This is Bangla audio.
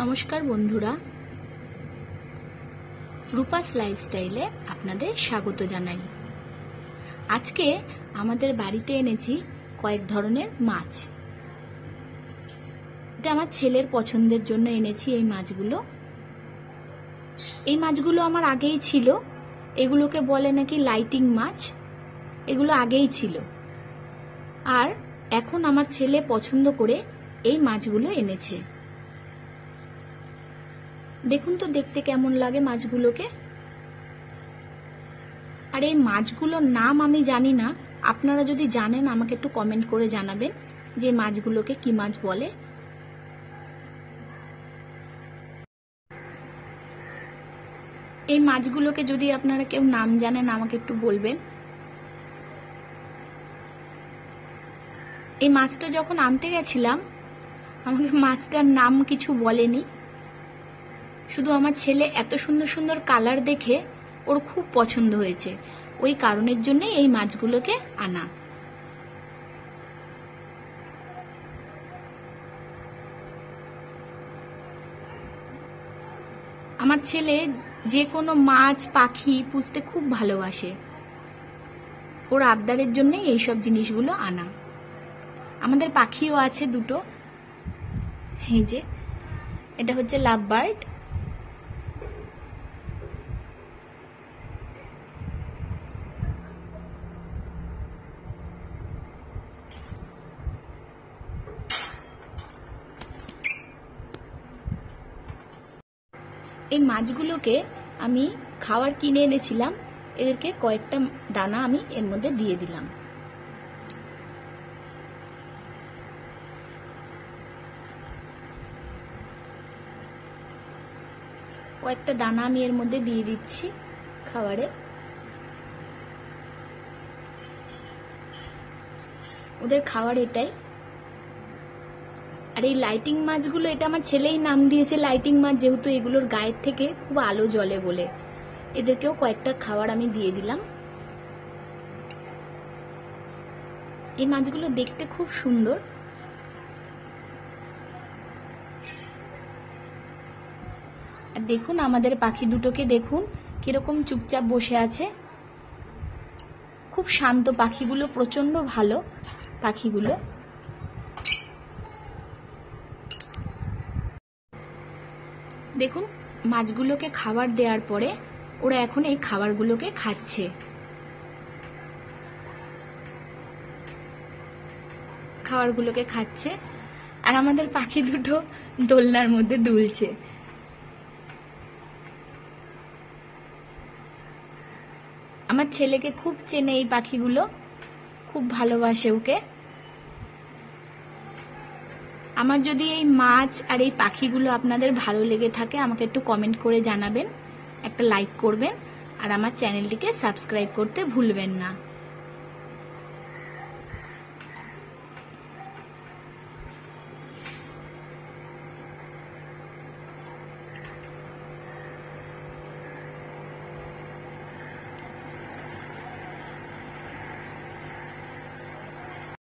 নমস্কার বন্ধুরা, রূপাস লাইফস্টাইলে আপনাদের স্বাগত জানাই। আজকে আমাদের বাড়িতে এনেছি কয়েক ধরনের মাছ। এটা আমার ছেলের পছন্দের জন্য এনেছি এই মাছগুলো। এই মাছগুলো আমার আগেই ছিল, এগুলোকে বলে নাকি লাইটিং মাছ। এগুলো আগেই ছিল, আর এখন আমার ছেলে পছন্দ করে এই মাছগুলো এনেছে। দেখুন তো দেখতে কেমন লাগে মাছগুলোকে। আর এই মাছগুলোর নাম আমি জানি না, আপনারা যদি জানেন আমাকে একটু কমেন্ট করে জানাবেন যে মাছগুলোকে কি মাছ বলে। এই মাছগুলোকে যদি আপনারা কেউ নাম জানেন আমাকে একটু বলবেন। এই মাছটা যখন আনতে গেছিলাম আমাকে মাছটার নাম কিছু বলেনি, শুধু আমার ছেলে এত সুন্দর সুন্দর কালার দেখে ওর খুব পছন্দ হয়েছে, ওই কারণের জন্য এই মাছগুলোকে আনা। আমার ছেলে যে কোনো মাছ পাখি পুষতে খুব ভালোবাসে, ওর আবদারের জন্য এইসব জিনিসগুলো আনা। আমাদের পাখিও আছে দুটো, এই যে এটা হচ্ছে লাভ বার্ড। এই মাছগুলোকে আমি খাবার কিনে এনেছিলাম, এদেরকে কয়েকটা দানা আমি এর মধ্যে দিয়ে দিলাম। কয়েকটা দানা আমি এর মধ্যে দিয়ে দিচ্ছি খাবারে। ওদের খাবার এটাই। আর এই লাইটিং মাছগুলো, এটা আমার ছেলেই নাম দিয়েছে লাইটিং মাছ, যেহেতু এগুলোর গায়ের থেকে খুব আলো জ্বলে বলে। এদেরকেও কয়েকটা খাবার আমি দিয়ে দিলাম। এই মাছগুলো দেখতে খুব সুন্দর। আর দেখুন আমাদের পাখি দুটোকে দেখুন কিরকম চুপচাপ বসে আছে। খুব শান্ত পাখিগুলো, প্রচন্ড ভালো পাখিগুলো। দেখুন মাছগুলোকে খাবার দেওয়ার পরে ওরা এখন এই খাবারগুলোকে খাচ্ছে। খাবারগুলোকে খাচ্ছে আর আমাদের পাখি দুটো দোলনার মধ্যে দুলছে। আমার ছেলেকে খুব চেনে এই পাখিগুলো, খুব ভালোবাসে ওকে। আমার যদি এই মাছ আর এই পাখিগুলো আপনাদের ভালো লেগে থাকে আমাকে একটু কমেন্ট করে জানাবেন, একটা লাইক করবেন আর আমার চ্যানেলটিকে সাবস্ক্রাইব করতে ভুলবেন না।